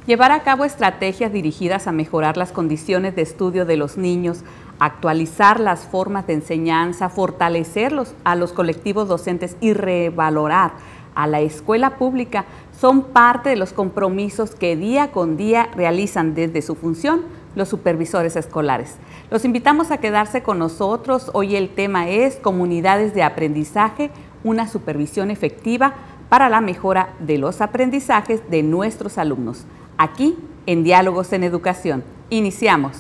Llevar a cabo estrategias dirigidas a mejorar las condiciones de estudio de los niños, actualizar las formas de enseñanza, fortalecer a los colectivos docentes y revalorar a la escuela pública son parte de los compromisos que día con día realizan desde su función los supervisores escolares. Los invitamos a quedarse con nosotros. Hoy el tema es Comunidades de Aprendizaje, una supervisión efectiva para la mejora de los aprendizajes de nuestros alumnos. Aquí en Diálogos en Educación. Iniciamos.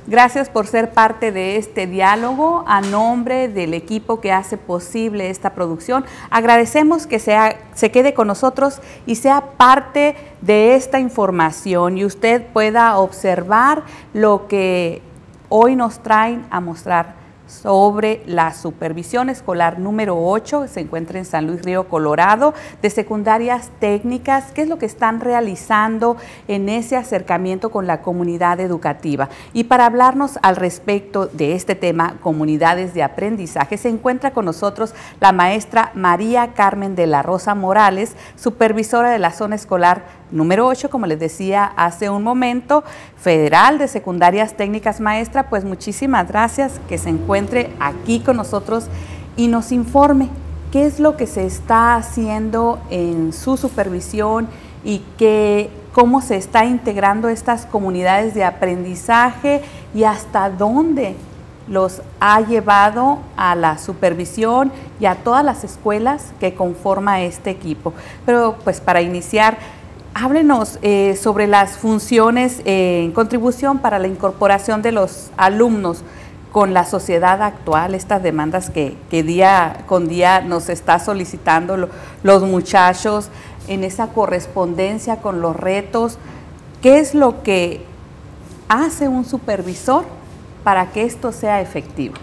Gracias por ser parte de este diálogo. A nombre del equipo que hace posible esta producción, agradecemos que se quede con nosotros y sea parte de esta información y usted pueda observar lo que hoy nos traen a mostrar sobre la supervisión escolar número 8, que se encuentra en San Luis Río Colorado, de secundarias técnicas. ¿Qué es lo que están realizando en ese acercamiento con la comunidad educativa? Y para hablarnos al respecto de este tema, comunidades de aprendizaje, se encuentra con nosotros la maestra María Carmen de la Rosa Morales, supervisora de la zona escolar número 8, como les decía hace un momento, federal de secundarias técnicas. Maestra, pues muchísimas gracias que se encuentre aquí con nosotros y nos informe qué es lo que se está haciendo en su supervisión y cómo se está integrando estas comunidades de aprendizaje y hasta dónde los ha llevado a la supervisión y a todas las escuelas que conforma este equipo. Pero pues para iniciar, háblenos sobre las funciones en contribución para la incorporación de los alumnos con la sociedad actual, estas demandas que día con día nos está solicitando los muchachos, en esa correspondencia con los retos. ¿Qué es lo que hace un supervisor para que esto sea efectivo?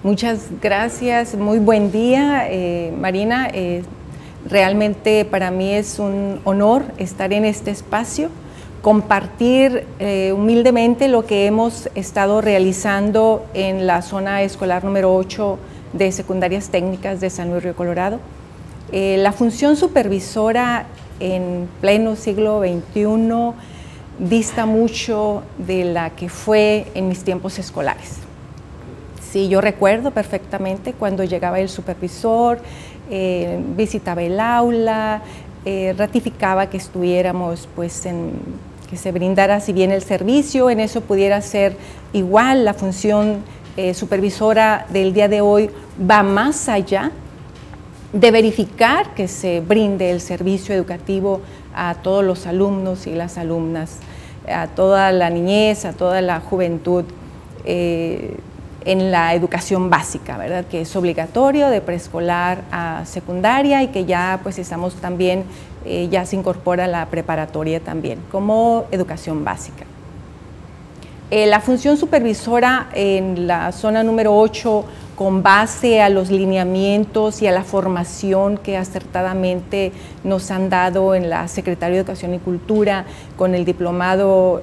Muchas gracias, muy buen día, Marina. Realmente para mí es un honor estar en este espacio, compartir humildemente lo que hemos estado realizando en la zona escolar número 8 de secundarias técnicas de San Luis Río Colorado. La función supervisora en pleno siglo XXI dista mucho de la que fue en mis tiempos escolares. Sí, yo recuerdo perfectamente cuando llegaba el supervisor, visitaba el aula, ratificaba que estuviéramos, pues, que se brindara, si bien el servicio, en eso pudiera ser igual. La función supervisora del día de hoy va más allá de verificar que se brinde el servicio educativo a todos los alumnos y las alumnas, a toda la niñez, a toda la juventud, en la educación básica, ¿verdad? Que es obligatorio de preescolar a secundaria y que ya pues estamos también, ya se incorpora la preparatoria también como educación básica. La función supervisora en la zona número 8, con base a los lineamientos y a la formación que acertadamente nos han dado en la Secretaría de Educación y Cultura, con el diplomado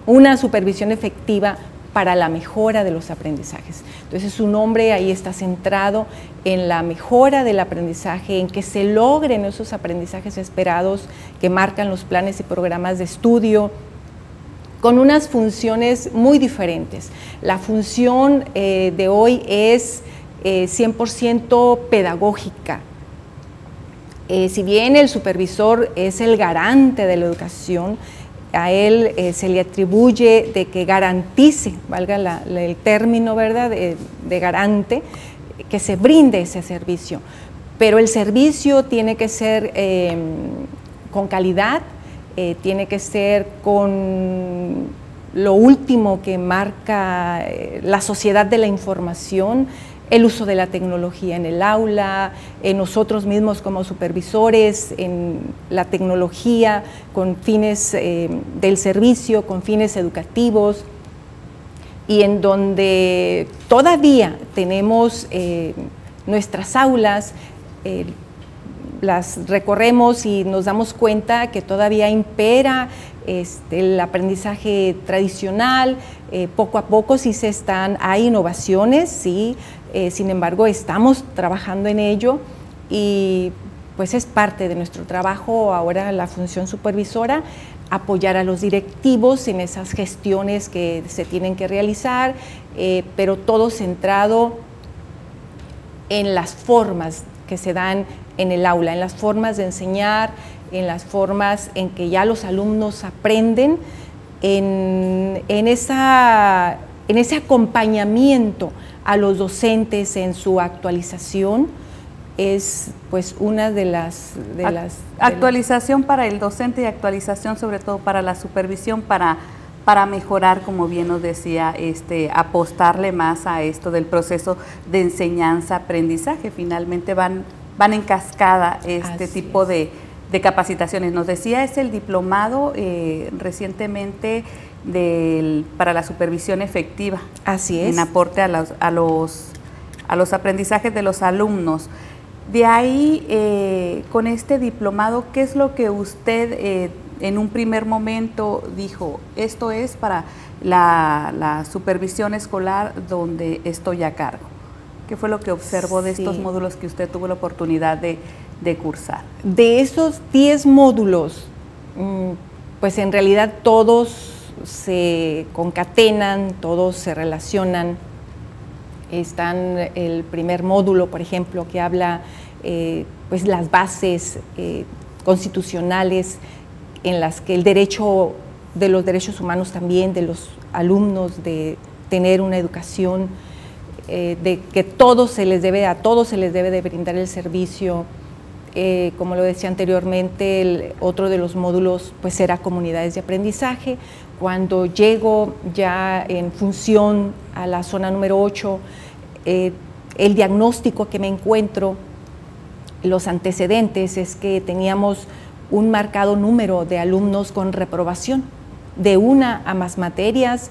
una supervisión efectiva para la mejora de los aprendizajes. Entonces su nombre ahí está centrado en la mejora del aprendizaje, en que se logren esos aprendizajes esperados que marcan los planes y programas de estudio, con unas funciones muy diferentes. La función de hoy es 100% pedagógica. Si bien el supervisor es el garante de la educación, a él se le atribuye de que garantice, valga el término, ¿verdad?, de garante, que se brinde ese servicio. Pero el servicio tiene que ser con calidad, tiene que ser con lo último que marca la sociedad de la información, el uso de la tecnología en el aula, nosotros mismos como supervisores, en la tecnología con fines del servicio, con fines educativos, y en donde todavía tenemos nuestras aulas las recorremos y nos damos cuenta que todavía impera el aprendizaje tradicional. Poco a poco hay innovaciones, sí, sin embargo estamos trabajando en ello y pues es parte de nuestro trabajo ahora, la función supervisora, apoyar a los directivos en esas gestiones que se tienen que realizar, pero todo centrado en las formas que se dan en el aula, en las formas de enseñar, en las formas en que ya los alumnos aprenden, en ese acompañamiento a los docentes en su actualización. Es pues una de las actualización para el docente y actualización sobre todo para la supervisión, para mejorar, como bien nos decía, apostarle más a esto del proceso de enseñanza-aprendizaje. Finalmente van en cascada tipo de capacitaciones. Nos decía, es el diplomado recientemente para la supervisión efectiva. Así es. En aporte a los aprendizajes de los alumnos. De ahí, con este diplomado, ¿qué es lo que usted en un primer momento dijo? Esto es para la supervisión escolar donde estoy a cargo. ¿Qué fue lo que observó de estos módulos que usted tuvo la oportunidad de cursar? De esos 10 módulos, pues en realidad todos se concatenan, todos se relacionan. Están el primer módulo, por ejemplo, que habla pues las bases constitucionales en las que el derecho de los derechos humanos también, de los alumnos, de tener una educación, de que a todos se les debe de brindar el servicio. Como lo decía anteriormente, otro de los módulos pues era comunidades de aprendizaje. Cuando llego ya en función a la zona número 8, el diagnóstico que me encuentro, los antecedentes, es que teníamos un marcado número de alumnos con reprobación, de una a más materias.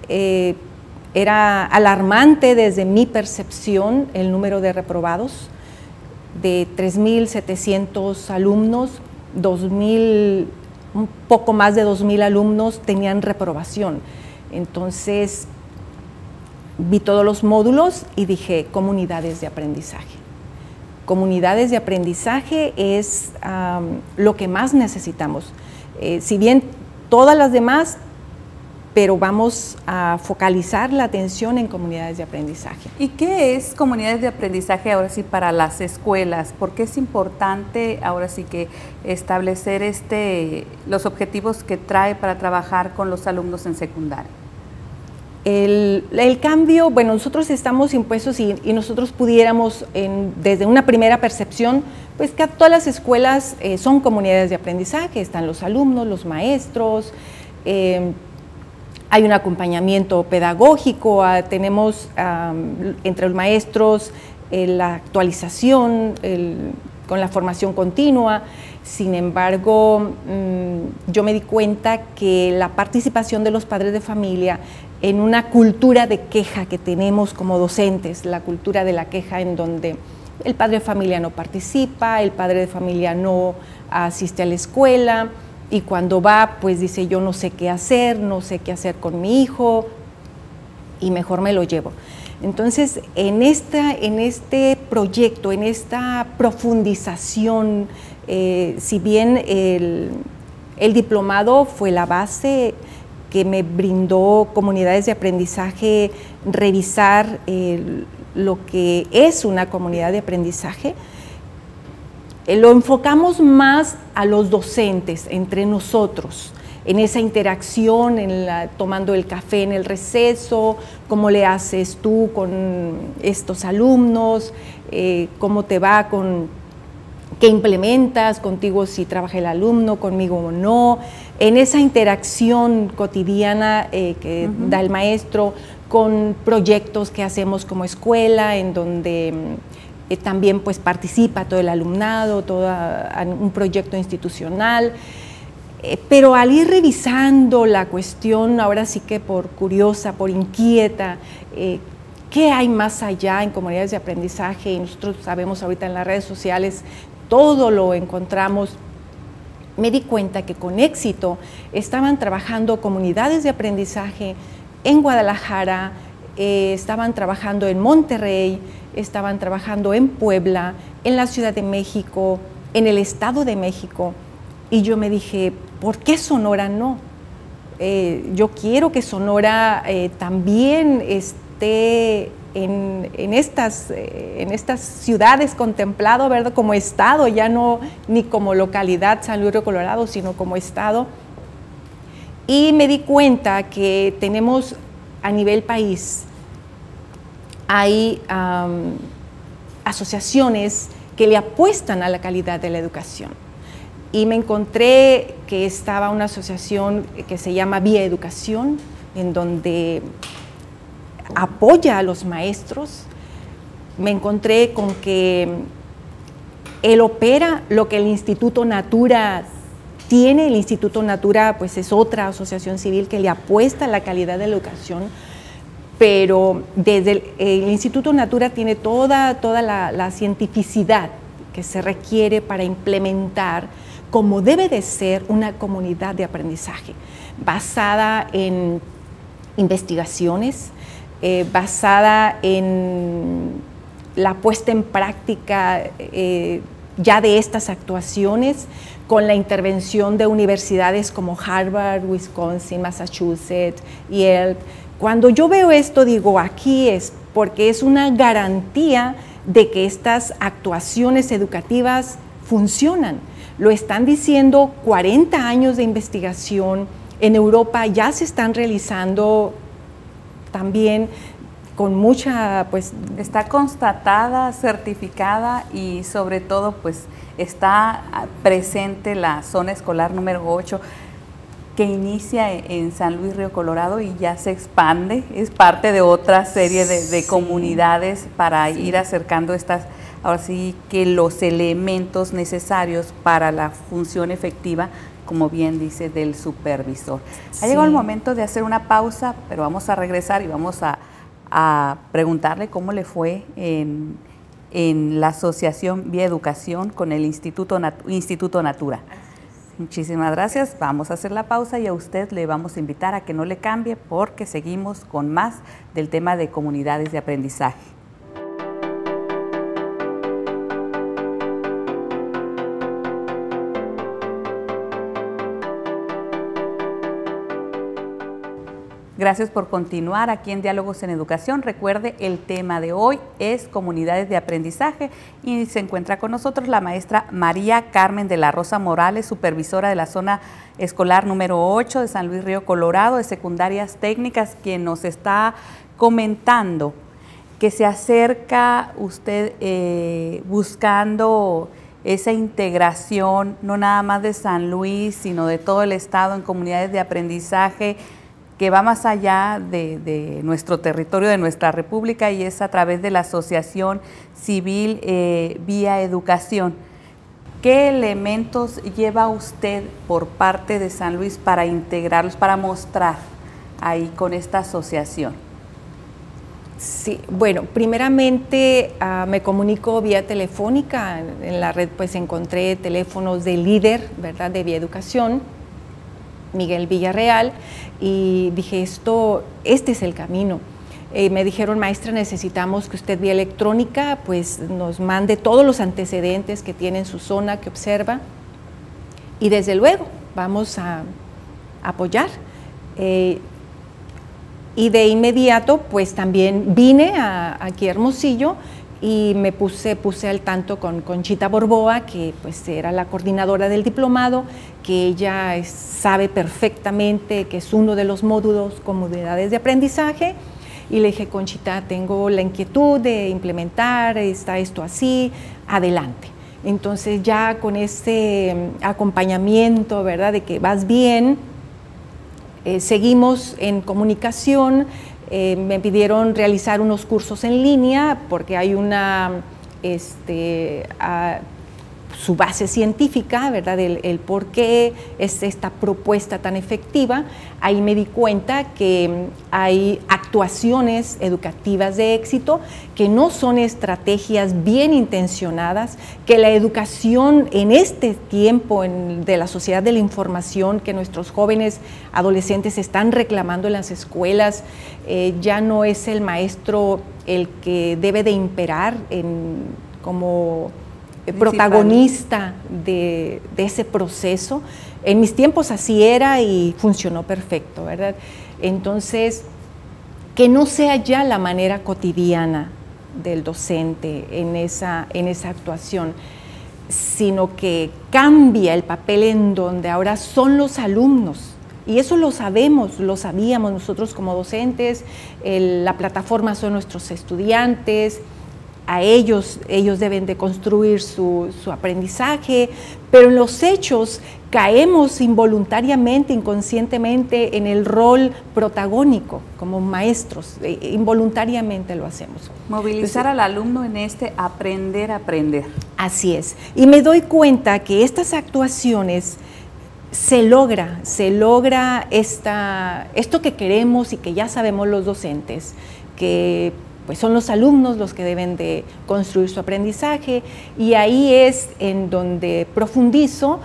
Era alarmante desde mi percepción el número de reprobados. De 3.700 alumnos, 2.000, un poco más de 2.000 alumnos tenían reprobación. Entonces vi todos los módulos y dije, comunidades de aprendizaje. Comunidades de aprendizaje es lo que más necesitamos. Si bien todas las demás, pero vamos a focalizar la atención en comunidades de aprendizaje. ¿Y qué es comunidades de aprendizaje ahora sí para las escuelas? ¿Por qué es importante ahora sí que establecer los objetivos que trae para trabajar con los alumnos en secundaria? El cambio, bueno, nosotros estamos impuestos y nosotros pudiéramos, desde una primera percepción, pues que todas las escuelas son comunidades de aprendizaje, están los alumnos, los maestros, hay un acompañamiento pedagógico, tenemos entre los maestros la actualización con la formación continua. Sin embargo, yo me di cuenta que la participación de los padres de familia en una cultura de queja que tenemos como docentes, la cultura de la queja en donde el padre de familia no participa, el padre de familia no asiste a la escuela, y cuando va, pues dice, yo no sé qué hacer con mi hijo, y mejor me lo llevo. Entonces, en este proyecto, en esta profundización, si bien el diplomado fue la base que me brindó comunidades de aprendizaje, revisar lo que es una comunidad de aprendizaje, lo enfocamos más a los docentes, entre nosotros, en esa interacción, tomando el café en el receso, cómo le haces tú con estos alumnos, cómo te va qué implementas contigo si trabaja el alumno, conmigo o no, en esa interacción cotidiana que da el maestro, con proyectos que hacemos como escuela, en donde también pues participa todo el alumnado, todo un proyecto institucional. Pero al ir revisando la cuestión, ahora sí que por curiosa, por inquieta, ¿qué hay más allá en comunidades de aprendizaje? Y nosotros sabemos ahorita en las redes sociales todo lo encontramos, me di cuenta que con éxito estaban trabajando comunidades de aprendizaje en Guadalajara, estaban trabajando en Monterrey, estaban trabajando en Puebla, en la Ciudad de México, en el Estado de México. Y yo me dije, ¿por qué Sonora no? Yo quiero que Sonora también esté en estas ciudades contemplado, ¿verdad? Como estado, ya no ni como localidad San Luis Río Colorado, sino como estado. Y me di cuenta que tenemos a nivel país, hay asociaciones que le apuestan a la calidad de la educación. Y me encontré que estaba una asociación que se llama Vía Educación, en donde apoya a los maestros. Me encontré con que él opera lo que el Instituto Natura tiene. El Instituto Natura pues es otra asociación civil que le apuesta a la calidad de la educación, pero desde el Instituto Natura tiene toda la cientificidad que se requiere para implementar como debe de ser una comunidad de aprendizaje, basada en investigaciones, basada en la puesta en práctica ya de estas actuaciones, con la intervención de universidades como Harvard, Wisconsin, Massachusetts, Yale. Cuando yo veo esto, digo, aquí es porque es una garantía de que estas actuaciones educativas funcionan. Lo están diciendo 40 años de investigación. En Europa ya se están realizando también con mucha, pues... Está constatada, certificada y sobre todo, pues, está presente la zona escolar número 8 que inicia en San Luis Río Colorado y ya se expande, es parte de otra serie de comunidades para ir acercando estas, ahora sí que los elementos necesarios para la función efectiva, como bien dice, del supervisor. Ha llegado el momento de hacer una pausa, pero vamos a regresar y vamos a preguntarle cómo le fue en la asociación Vía Educación con el Instituto Natura. Muchísimas gracias, vamos a hacer la pausa y a usted le vamos a invitar a que no le cambie porque seguimos con más del tema de comunidades de aprendizaje. Gracias por continuar aquí en Diálogos en Educación. Recuerde, el tema de hoy es comunidades de aprendizaje y se encuentra con nosotros la maestra María Carmen de la Rosa Morales, supervisora de la zona escolar número 8 de San Luis Río Colorado de secundarias técnicas, quien nos está comentando que se acerca usted buscando esa integración, no nada más de San Luis, sino de todo el estado en comunidades de aprendizaje, que va más allá de nuestro territorio, de nuestra república, y es a través de la Asociación Civil Vía Educación. ¿Qué elementos lleva usted por parte de San Luis para integrarlos, para mostrar ahí con esta asociación? Sí, bueno, primeramente me comunico vía telefónica. En la red pues encontré teléfonos del líder, ¿verdad?, de Vía Educación, Miguel Villarreal, y dije, este es el camino. Me dijeron, maestra, necesitamos que usted vía electrónica pues nos mande todos los antecedentes que tiene en su zona, que observa, y desde luego vamos a apoyar. Y de inmediato pues también vine aquí a Hermosillo y me puse al tanto con Conchita Borboa, que pues era la coordinadora del diplomado, que ella sabe perfectamente que es uno de los módulos comunidades de aprendizaje, y le dije, Conchita, tengo la inquietud de implementar, está esto así, adelante. Entonces ya con ese acompañamiento, ¿verdad?, de que vas bien, seguimos en comunicación. Me pidieron realizar unos cursos en línea porque hay una su base científica, ¿verdad? El por qué es esta propuesta tan efectiva. Ahí me di cuenta que hay actuaciones educativas de éxito que no son estrategias bien intencionadas, que la educación en este tiempo de la sociedad de la información, que nuestros jóvenes adolescentes están reclamando en las escuelas, ya no es el maestro el que debe de imperar como protagonista de ese proceso. En mis tiempos así era y funcionó perfecto, ¿verdad? Entonces, que no sea ya la manera cotidiana del docente en esa actuación, sino que cambia el papel en donde ahora son los alumnos. Y eso lo sabemos, lo sabíamos nosotros como docentes, la plataforma son nuestros estudiantes, a ellos deben de construir su aprendizaje, pero en los hechos caemos involuntariamente, inconscientemente en el rol protagónico como maestros, involuntariamente lo hacemos. Movilizar al alumno en este aprender a aprender. Así es, y me doy cuenta que estas actuaciones se logra esto que queremos y que ya sabemos los docentes, que pues son los alumnos los que deben de construir su aprendizaje, y ahí es en donde profundizo,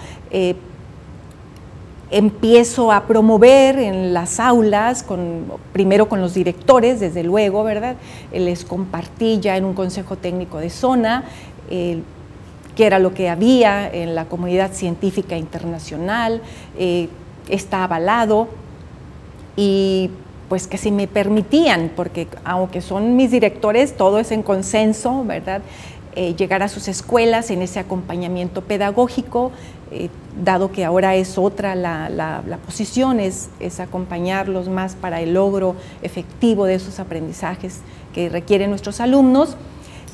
empiezo a promover en las aulas, primero con los directores, desde luego, ¿verdad? Les compartí ya en un consejo técnico de zona, que era lo que había en la comunidad científica internacional, está avalado, y pues que si me permitían, porque aunque son mis directores, todo es en consenso, ¿verdad? Llegar a sus escuelas en ese acompañamiento pedagógico, dado que ahora es otra la posición, es acompañarlos más para el logro efectivo de esos aprendizajes que requieren nuestros alumnos.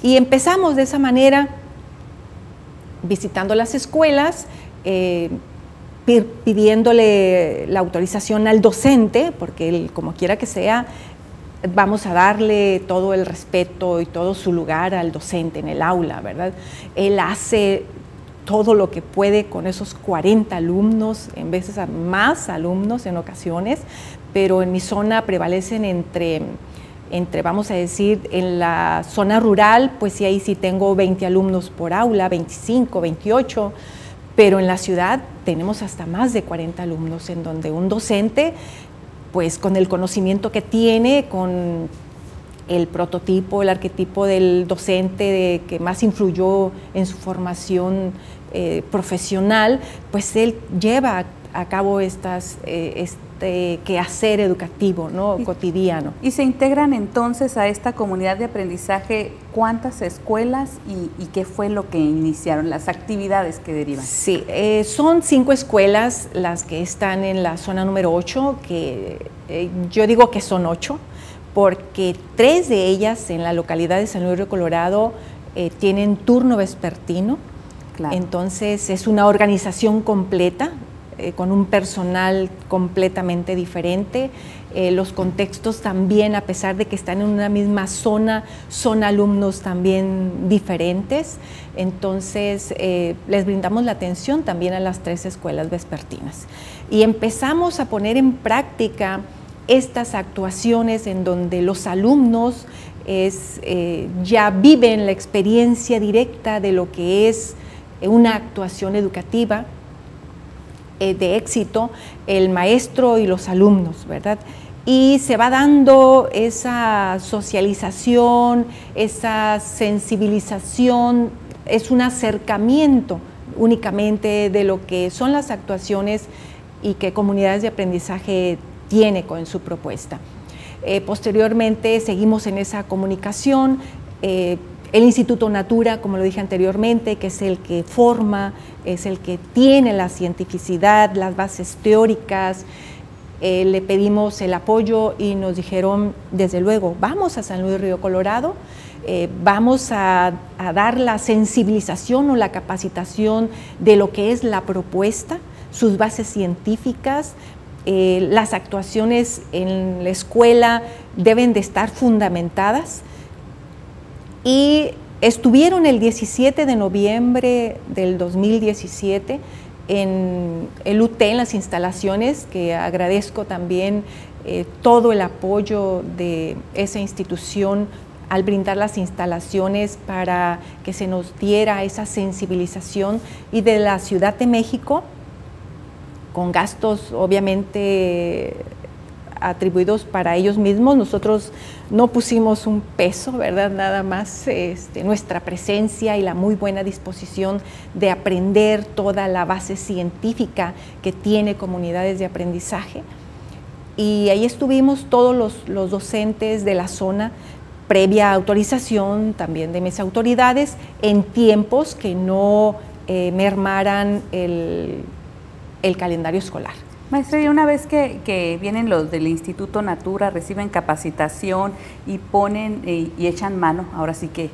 Y empezamos de esa manera, visitando las escuelas, pidiéndole la autorización al docente, porque él, como quiera que sea, vamos a darle todo el respeto y todo su lugar al docente en el aula, ¿verdad? Él hace todo lo que puede con esos 40 alumnos, en veces a más alumnos en ocasiones, pero en mi zona prevalecen entre, vamos a decir, en la zona rural, pues sí, ahí sí tengo 20 alumnos por aula, 25, 28, pero en la ciudad tenemos hasta más de 40 alumnos, en donde un docente, pues con el conocimiento que tiene, con el prototipo, el arquetipo del docente que más influyó en su formación profesional, pues él lleva a cabo este quehacer educativo, ¿no? Cotidiano. ¿Y se integran entonces a esta comunidad de aprendizaje cuántas escuelas y qué fue lo que iniciaron, las actividades que derivan? Sí, son 5 escuelas las que están en la zona número 8, que yo digo que son 8, porque 3 de ellas en la localidad de San Luis Río Colorado tienen turno vespertino. Claro. Entonces es una organización completa, con un personal completamente diferente. Los contextos también, a pesar de que están en una misma zona, son alumnos también diferentes. Entonces les brindamos la atención también a las 3 escuelas vespertinas. Y empezamos a poner en práctica estas actuaciones en donde los alumnos ya viven la experiencia directa de lo que es una actuación educativa de éxito, el maestro y los alumnos, ¿verdad? Y se va dando esa socialización, esa sensibilización, es un acercamiento únicamente de lo que son las actuaciones y que comunidades de aprendizaje tiene con su propuesta. Posteriormente seguimos en esa comunicación. El Instituto Natura, como lo dije anteriormente, que es el que forma, es el que tiene la cientificidad, las bases teóricas, le pedimos el apoyo y nos dijeron, desde luego, vamos a San Luis Río Colorado, vamos a dar la sensibilización o la capacitación de lo que es la propuesta, sus bases científicas. Las actuaciones en la escuela deben de estar fundamentadas, y estuvieron el 17 de noviembre del 2017 en el UT, en las instalaciones, que agradezco también todo el apoyo de esa institución al brindar las instalaciones para que se nos diera esa sensibilización, y de la Ciudad de México, con gastos obviamente atribuidos para ellos mismos. Nosotros no pusimos un peso, ¿verdad? Nada más nuestra presencia y la muy buena disposición de aprender toda la base científica que tiene Comunidades de Aprendizaje. Y ahí estuvimos todos los docentes de la zona, previa autorización también de mis autoridades, en tiempos que no mermaran el calendario escolar. Maestra, y una vez que vienen los del Instituto Natura, reciben capacitación y ponen y echan mano, ahora sí que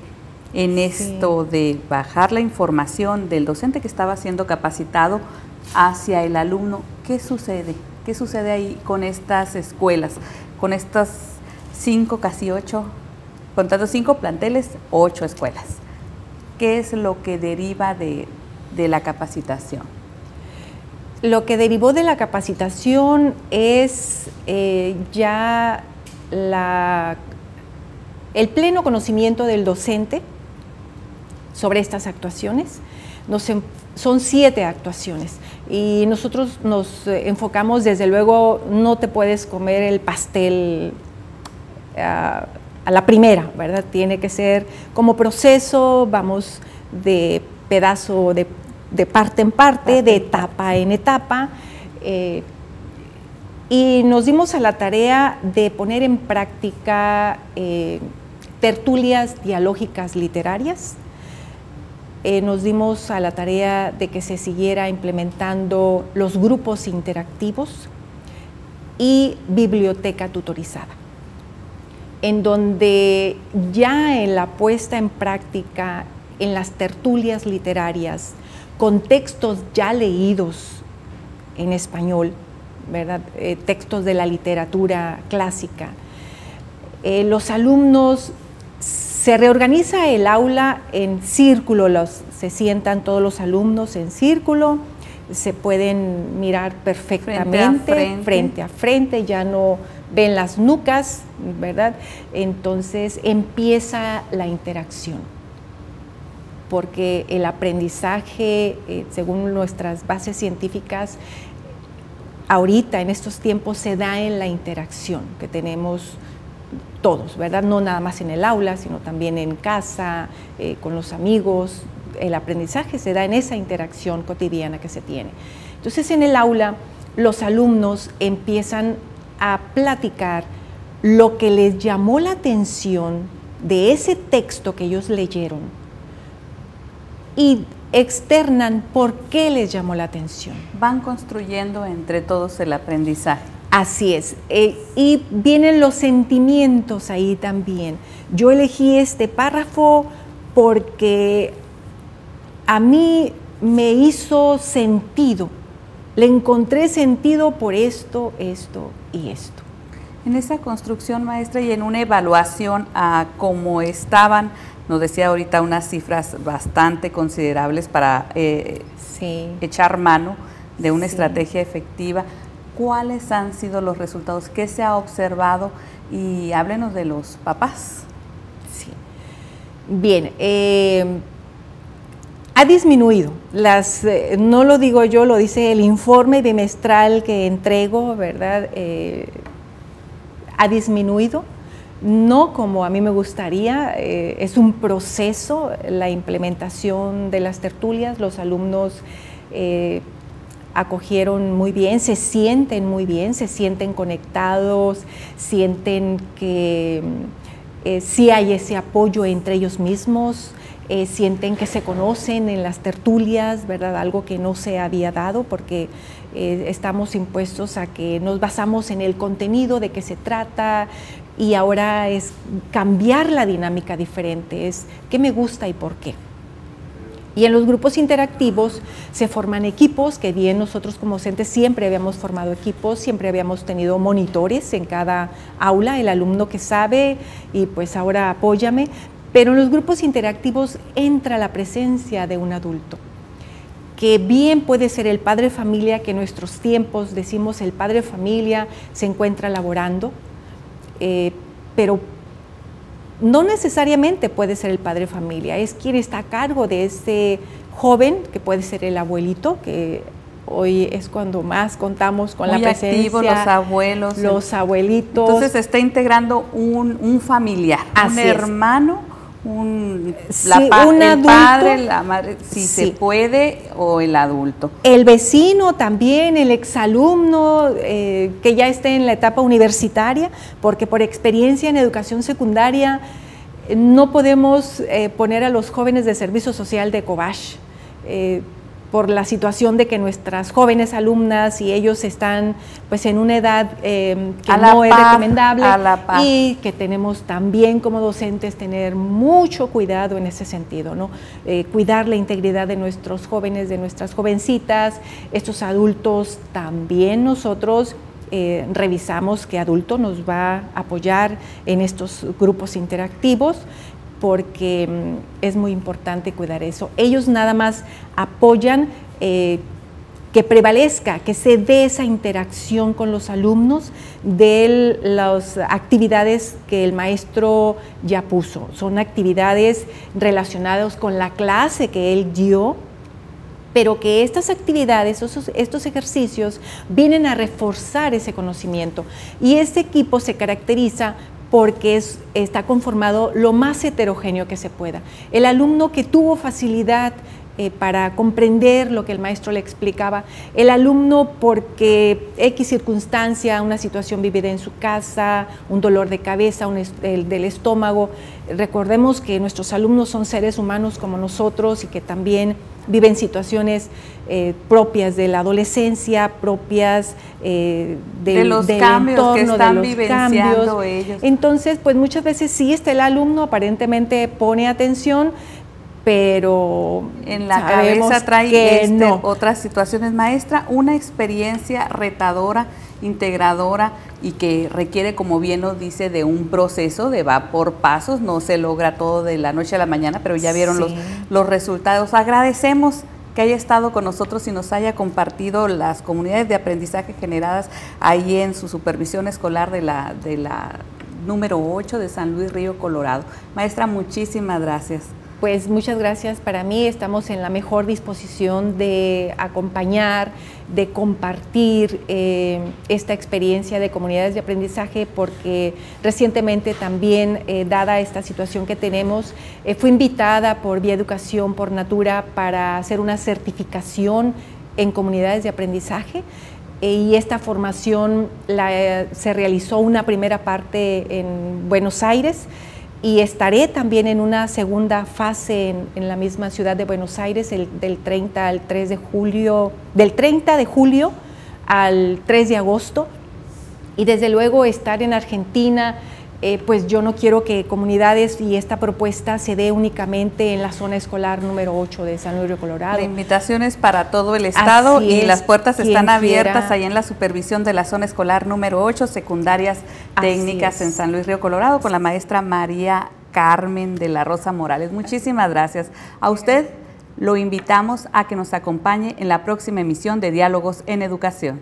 en esto de bajar la información del docente que estaba siendo capacitado hacia el alumno, ¿qué sucede? ¿Qué sucede ahí con estas escuelas, con estas 5, casi 8, contando 5 planteles, 8 escuelas? ¿Qué es lo que deriva de la capacitación? Lo que derivó de la capacitación es ya el pleno conocimiento del docente sobre estas actuaciones. Son 7 actuaciones y nosotros nos enfocamos, desde luego, no te puedes comer el pastel a la primera, ¿verdad? Tiene que ser como proceso, vamos de pedazo de parte en parte, de etapa en etapa, y nos dimos a la tarea de poner en práctica tertulias dialógicas literarias. Nos dimos a la tarea de que se siguiera implementando los grupos interactivos y biblioteca tutorizada, en donde ya en la puesta en práctica, en las tertulias literarias, con textos ya leídos en español, ¿verdad? Textos de la literatura clásica, los alumnos, se reorganiza el aula en círculo, se sientan todos los alumnos en círculo, se pueden mirar perfectamente, frente a frente, ya no ven las nucas, ¿verdad? Entonces empieza la interacción, porque el aprendizaje, según nuestras bases científicas, ahorita en estos tiempos se da en la interacción que tenemos todos, ¿verdad? No nada más en el aula, sino también en casa, con los amigos. El aprendizaje se da en esa interacción cotidiana que se tiene. Entonces, en el aula, los alumnos empiezan a platicar lo que les llamó la atención de ese texto que ellos leyeron y externan por qué les llamó la atención. Van construyendo entre todos el aprendizaje. Así es, y vienen los sentimientos ahí también. Yo elegí este párrafo porque a mí me hizo sentido, le encontré sentido por esto, esto y esto. En esa construcción, maestra, y en una evaluación a cómo estaban, nos decía ahorita unas cifras bastante considerables para echar mano de una estrategia efectiva. ¿Cuáles han sido los resultados? ¿Qué se ha observado? Y háblenos de los papás. Sí. Bien, ha disminuido. No lo digo yo, lo dice el informe bimestral que entrego, ¿verdad? Ha disminuido, no como a mí me gustaría, es un proceso la implementación de las tertulias. Los alumnos acogieron muy bien, se sienten conectados, sienten que sí hay ese apoyo entre ellos mismos, sienten que se conocen en las tertulias, ¿verdad? Algo que no se había dado, porque estamos impuestos a que nos basamos en el contenido, de qué se trata, y ahora es cambiar la dinámica diferente, es qué me gusta y por qué. Y en los grupos interactivos se forman equipos, que bien nosotros como docentes siempre habíamos formado equipos, siempre habíamos tenido monitores en cada aula, el alumno que sabe y pues ahora apóyame, pero en los grupos interactivos entra la presencia de un adulto, que bien puede ser el padre de familia, que en nuestros tiempos decimos el padre de familia se encuentra laborando, pero no necesariamente puede ser el padre de familia, es quien está a cargo de ese joven, que puede ser el abuelito, que hoy es cuando más contamos con muy la presencia. Activos, los abuelos. Los abuelitos. Entonces se está integrando un familiar, Así un es. hermano, un el adulto, padre, la madre, si sí, se puede, o el adulto. El vecino también, el exalumno que ya esté en la etapa universitaria, porque por experiencia en educación secundaria no podemos poner a los jóvenes de servicio social de Cobash, por la situación de que nuestras jóvenes alumnas y ellos están pues en una edad que no es recomendable, y que tenemos también como docentes tener mucho cuidado en ese sentido, ¿no? Cuidar la integridad de nuestros jóvenes, de nuestras jovencitas, estos adultos también nosotros revisamos qué adulto nos va a apoyar en estos grupos interactivos, porque es muy importante cuidar eso. Ellos nada más apoyan que prevalezca, que se dé esa interacción con los alumnos de las actividades que el maestro ya puso. Son actividades relacionadas con la clase que él dio, pero que estas actividades, estos ejercicios vienen a reforzar ese conocimiento. Y este equipo se caracteriza porque está conformado lo más heterogéneo que se pueda. El alumno que tuvo facilidad para comprender lo que el maestro le explicaba, el alumno porque X circunstancia, una situación vivida en su casa, un dolor de cabeza, del estómago. Recordemos que nuestros alumnos son seres humanos como nosotros y que también viven situaciones propias de la adolescencia, propias de los del cambios entorno, que están de los vivenciando cambios. Ellos. Entonces, pues muchas veces sí está el alumno, aparentemente pone atención, pero en la cabeza trae que otras situaciones. Maestra, una experiencia retadora, integradora y que requiere, como bien nos dice, de un proceso, va por pasos, no se logra todo de la noche a la mañana, pero ya vieron los resultados. Agradecemos que haya estado con nosotros y nos haya compartido las comunidades de aprendizaje generadas ahí en su supervisión escolar de la número 8 de San Luis Río Colorado. Maestra, muchísimas gracias. Pues muchas gracias. Para mí estamos en la mejor disposición de acompañar, de compartir esta experiencia de comunidades de aprendizaje, porque recientemente también, dada esta situación que tenemos, fui invitada por Vía Educación por Natura para hacer una certificación en comunidades de aprendizaje. Y esta formación se realizó una primera parte en Buenos Aires, y estaré también en una segunda fase en la misma ciudad de Buenos Aires, del 30 de julio al 3 de agosto. Y desde luego estar en Argentina, pues yo no quiero que comunidades y esta propuesta se dé únicamente en la zona escolar número 8 de San Luis Río Colorado. La invitación es para todo el estado y las puertas están abiertas ahí en la supervisión de la zona escolar número 8, secundarias técnicas en San Luis Río Colorado, con la maestra María Carmen de la Rosa Morales. Muchísimas gracias. A usted lo invitamos a que nos acompañe en la próxima emisión de Diálogos en Educación.